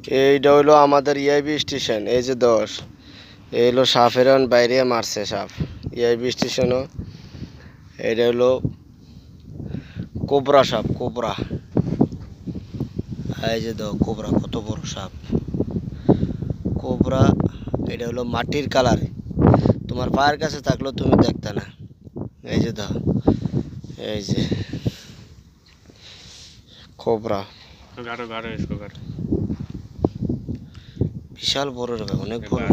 এইটা হইলো আমাদের ইআইবি স্টেশন। এই যে 10 এই হলো সাপের বাইরে মারছে সাপ ইআইবি স্টেশনও। এটা হলো কোবরা সাপ, কোবরা। এই যে দাও কোবরা, কত বড় সাপ কোবরা। এটা হলো মাটির কালার, তোমার পায়ের কাছে থাকলেও তুমি দেখতে না। এই যে দাও, এই যে কোবরা, গাঢ় গাঢ় এসো গাঢ়, বিশাল বড় রে ভাই, অনেক বড়।